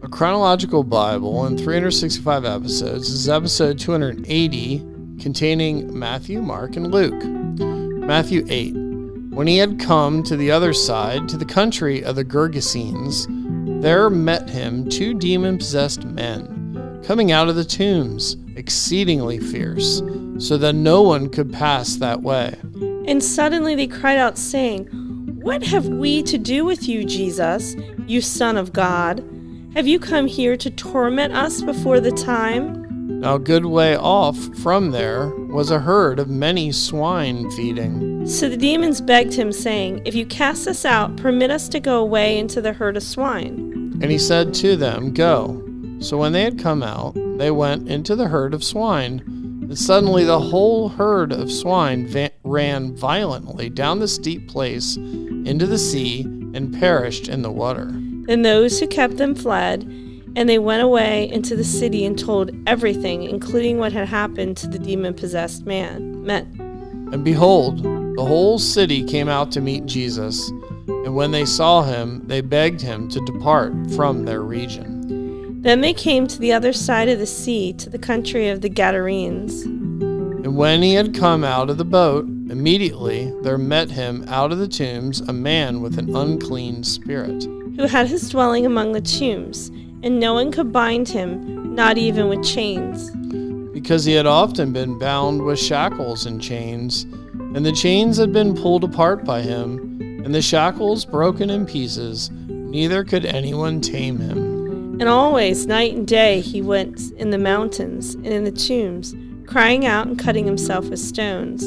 A Chronological Bible in 365 episodes is episode 280, containing Matthew, Mark, and Luke. Matthew 8. When he had come to the other side, to the country of the Gergesenes, there met him 2 demon-possessed men, coming out of the tombs, exceedingly fierce, so that no one could pass that way. And suddenly they cried out, saying, What have we to do with you, Jesus, you Son of God? Have you come here to torment us before the time? Now a good way off from there was a herd of many swine feeding. So the demons begged him, saying, If you cast us out, permit us to go away into the herd of swine. And he said to them, Go. So when they had come out, they went into the herd of swine. And suddenly the whole herd of swine ran violently down the steep place into the sea and perished in the water. Then those who kept them fled, and they went away into the city and told everything, including what had happened to the demon-possessed men. And behold, the whole city came out to meet Jesus. And when they saw him, they begged him to depart from their region. Then they came to the other side of the sea, to the country of the Gadarenes. And when he had come out of the boat, immediately there met him out of the tombs a man with an unclean spirit, who had his dwelling among the tombs, and no one could bind him, not even with chains. because he had often been bound with shackles and chains, and the chains had been pulled apart by him, and the shackles broken in pieces, neither could anyone tame him. And always, night and day, he went in the mountains and in the tombs, crying out and cutting himself with stones.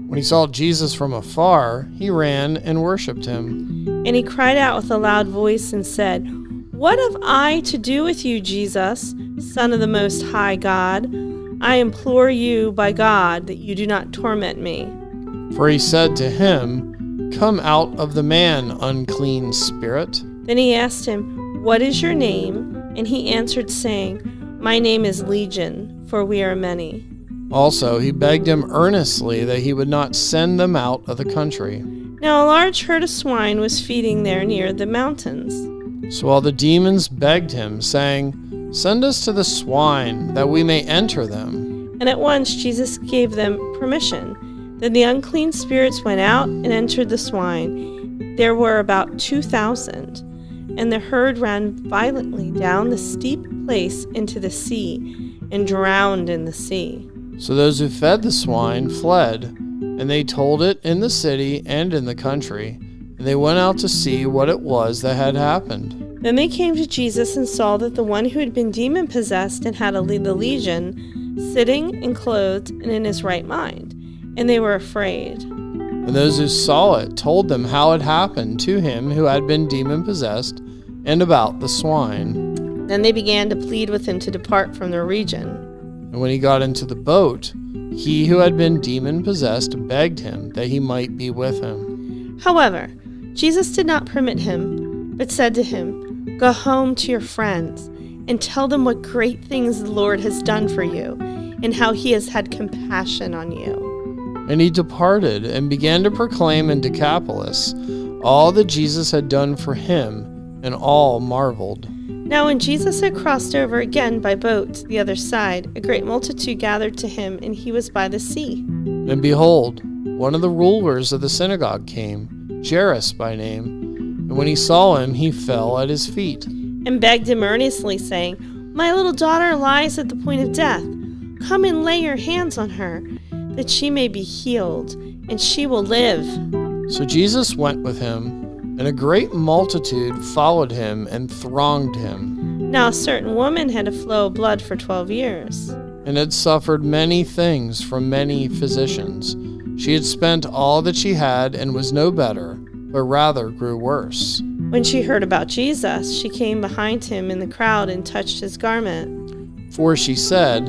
When he saw Jesus from afar, he ran and worshipped him. And he cried out with a loud voice and said, What have I to do with you, Jesus, Son of the Most High God? I implore you by God that you do not torment me. For he said to him, Come out of the man, unclean spirit. Then he asked him, What is your name? And he answered, saying, My name is Legion, for we are many. Also he begged him earnestly that he would not send them out of the country. Now a large herd of swine was feeding there near the mountains. So all the demons begged him, saying, Send us to the swine, that we may enter them. And at once Jesus gave them permission. Then the unclean spirits went out and entered the swine. There were about 2,000. And the herd ran violently down the steep place into the sea, and drowned in the sea. So those who fed the swine fled, and they told it in the city and in the country, and they went out to see what it was that had happened. Then they came to Jesus and saw that the one who had been demon-possessed and had the legion, sitting and clothed and in his right mind, and they were afraid. And those who saw it told them how it happened to him who had been demon-possessed, and about the swine. Then they began to plead with him to depart from their region. And when he got into the boat, he who had been demon-possessed begged him that he might be with him. However, Jesus did not permit him, but said to him, Go home to your friends, and tell them what great things the Lord has done for you, and how he has had compassion on you. And he departed and began to proclaim in Decapolis all that Jesus had done for him, and all marveled. Now when Jesus had crossed over again by boat to the other side, a great multitude gathered to him, and he was by the sea. And behold, one of the rulers of the synagogue came, Jairus by name, and when he saw him, he fell at his feet, and begged him earnestly, saying, My little daughter lies at the point of death. Come and lay your hands on her, that she may be healed, and she will live. So Jesus went with him, and a great multitude followed him and thronged him. Now a certain woman had a flow of blood for 12 years, and had suffered many things from many physicians. She had spent all that she had, and was no better, but rather grew worse. When she heard about Jesus, she came behind him in the crowd and touched his garment. For she said,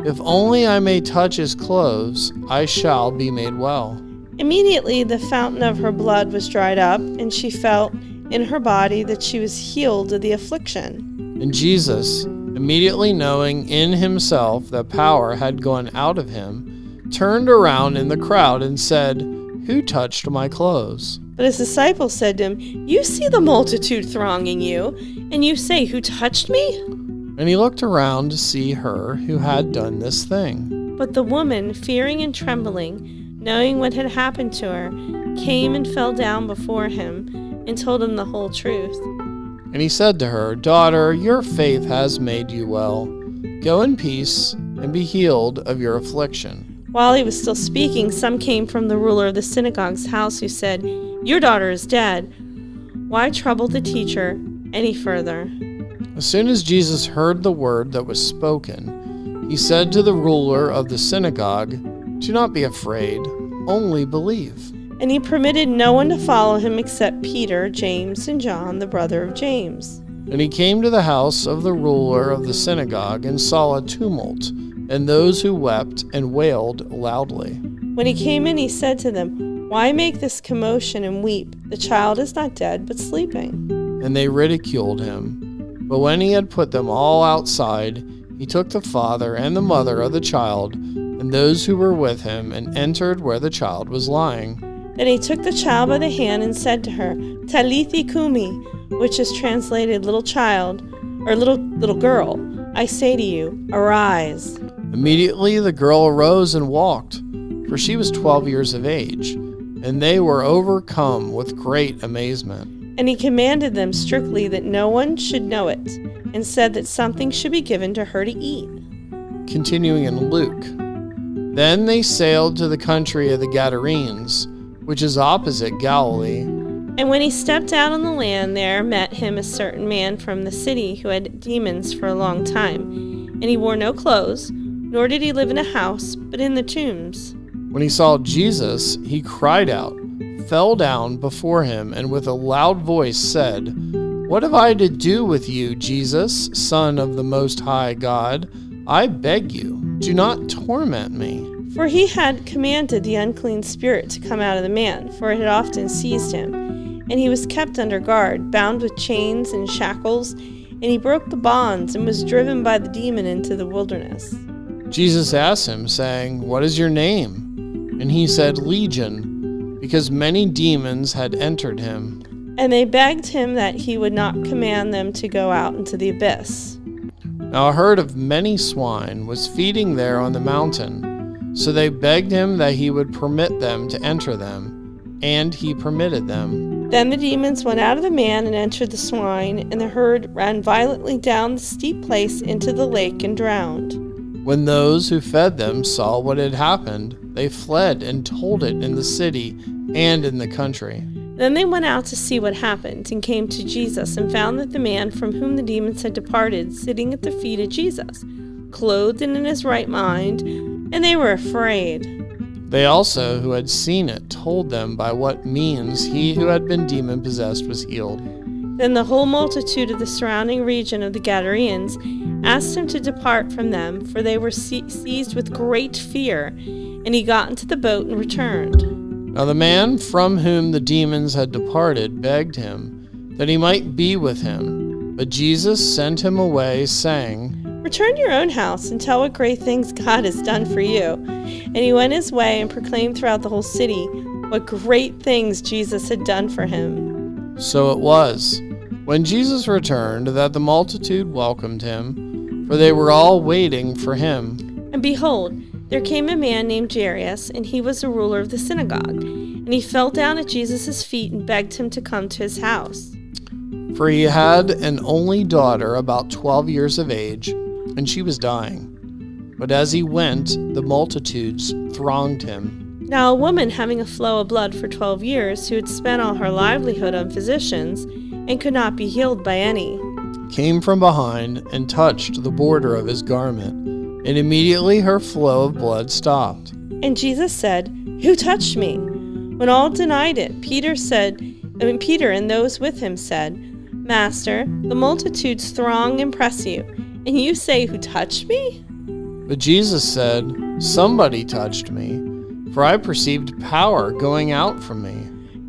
If only I may touch his clothes, I shall be made well. Immediately the fountain of her blood was dried up, and she felt in her body that she was healed of the affliction. And Jesus, immediately knowing in himself that power had gone out of him, turned around in the crowd and said, "Who touched my clothes?" But his disciples said to him, "You see the multitude thronging you, and you say, 'Who touched me?'" And he looked around to see her who had done this thing. But the woman, fearing and trembling, knowing what had happened to her, came and fell down before him and told him the whole truth. And he said to her, "Daughter, your faith has made you well. Go in peace and be healed of your affliction." While he was still speaking, some came from the ruler of the synagogue's house who said, "Your daughter is dead. Why trouble the teacher any further?" As soon as Jesus heard the word that was spoken, he said to the ruler of the synagogue, "Do not be afraid, only believe." And he permitted no one to follow him except Peter, James, and John, the brother of James. And he came to the house of the ruler of the synagogue and saw a tumult, and those who wept and wailed loudly. When he came in, he said to them, "Why make this commotion and weep? The child is not dead, but sleeping." And they ridiculed him. But when he had put them all outside, he took the father and the mother of the child and those who were with him and entered where the child was lying. Then he took the child by the hand and said to her, "Talitha cumi," which is translated little child, or little girl, "I say to you, arise." Immediately the girl arose and walked, for she was 12 years of age, and they were overcome with great amazement. And he commanded them strictly that no one should know it, and said that something should be given to her to eat. Continuing in Luke. Then they sailed to the country of the Gadarenes, which is opposite Galilee. And when he stepped out on the land, there met him a certain man from the city who had demons for a long time. And he wore no clothes, nor did he live in a house, but in the tombs. When he saw Jesus, he cried out, fell down before him, and with a loud voice said, "What have I to do with you, Jesus, Son of the Most High God? I beg you, do not torment me." For he had commanded the unclean spirit to come out of the man, for it had often seized him. And he was kept under guard, bound with chains and shackles, and he broke the bonds and was driven by the demon into the wilderness. Jesus asked him, saying, "What is your name?" And he said, "Legion," because many demons had entered him. And they begged him that he would not command them to go out into the abyss. Now a herd of many swine was feeding there on the mountain, so they begged him that he would permit them to enter them, and he permitted them. Then the demons went out of the man and entered the swine, and the herd ran violently down the steep place into the lake and drowned. When those who fed them saw what had happened, they fled and told it in the city and in the country. Then they went out to see what happened, and came to Jesus, and found that the man from whom the demons had departed sitting at the feet of Jesus, clothed and in his right mind, and they were afraid. They also, who had seen it, told them by what means he who had been demon-possessed was healed. Then the whole multitude of the surrounding region of the Gadarenes asked him to depart from them, for they were seized with great fear, and he got into the boat and returned. Now the man from whom the demons had departed begged him that he might be with him, but Jesus sent him away, saying, "Return to your own house and tell what great things God has done for you." And he went his way and proclaimed throughout the whole city what great things Jesus had done for him. So it was, when Jesus returned, that the multitude welcomed him, for they were all waiting for him. And behold, there came a man named Jairus, and he was a ruler of the synagogue. And he fell down at Jesus' feet and begged him to come to his house. For he had an only daughter about 12 years of age, and she was dying. But as he went, the multitudes thronged him. Now a woman having a flow of blood for 12 years, who had spent all her livelihood on physicians, and could not be healed by any, came from behind and touched the border of his garment, and immediately her flow of blood stopped. And Jesus said, "Who touched me?" When all denied it, Peter and those with him said, "Master, the multitudes throng and press you, and you say, 'Who touched me?'" But Jesus said, "Somebody touched me, for I perceived power going out from me."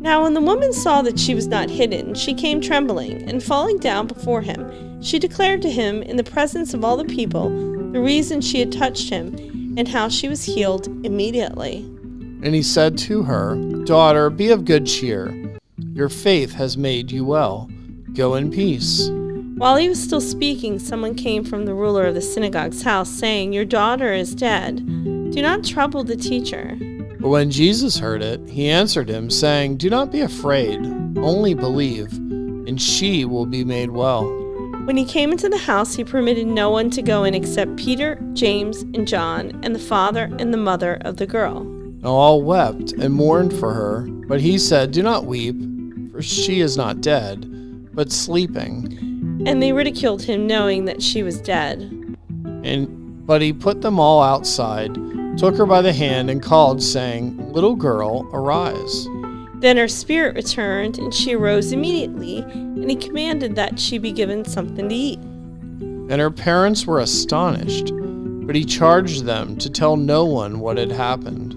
Now when the woman saw that she was not hidden, she came trembling, and falling down before him, she declared to him in the presence of all the people the reason she had touched him, and how she was healed immediately. And he said to her, "Daughter, be of good cheer. Your faith has made you well. Go in peace." While he was still speaking, someone came from the ruler of the synagogue's house, saying, "Your daughter is dead. Do not trouble the teacher." But when Jesus heard it, he answered him, saying, "Do not be afraid, only believe, and she will be made well." When he came into the house, he permitted no one to go in except Peter, James, and John, and the father and the mother of the girl. Now all wept and mourned for her, but he said, "Do not weep, for she is not dead, but sleeping." And they ridiculed him, knowing that she was dead. But he put them all outside, took her by the hand, and called, saying, "Little girl, arise." Then her spirit returned, and she arose immediately, and he commanded that she be given something to eat. And her parents were astonished, but he charged them to tell no one what had happened.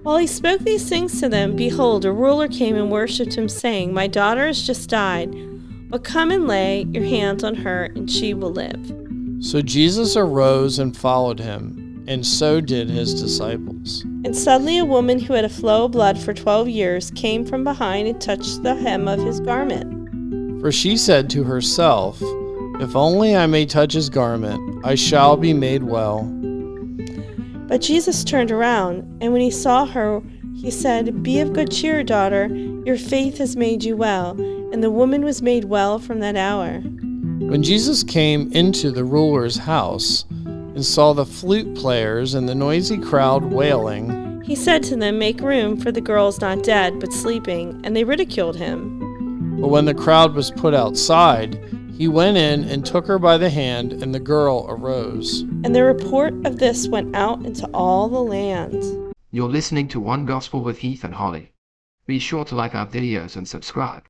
While he spoke these things to them, behold, a ruler came and worshipped him, saying, "My daughter has just died, but come and lay your hands on her, and she will live." So Jesus arose and followed him, and so did his disciples. And suddenly a woman who had a flow of blood for 12 years came from behind and touched the hem of his garment. For she said to herself, "If only I may touch his garment, I shall be made well." But Jesus turned around, and when he saw her, he said, "Be of good cheer, daughter. Your faith has made you well." And the woman was made well from that hour. When Jesus came into the ruler's house and saw the flute players and the noisy crowd wailing, he said to them, "Make room, for the girl is not dead, but sleeping." And they ridiculed him. But when the crowd was put outside, he went in and took her by the hand, and the girl arose. And the report of this went out into all the land. You're listening to One Gospel with Heath and Holly. Be sure to like our videos and subscribe.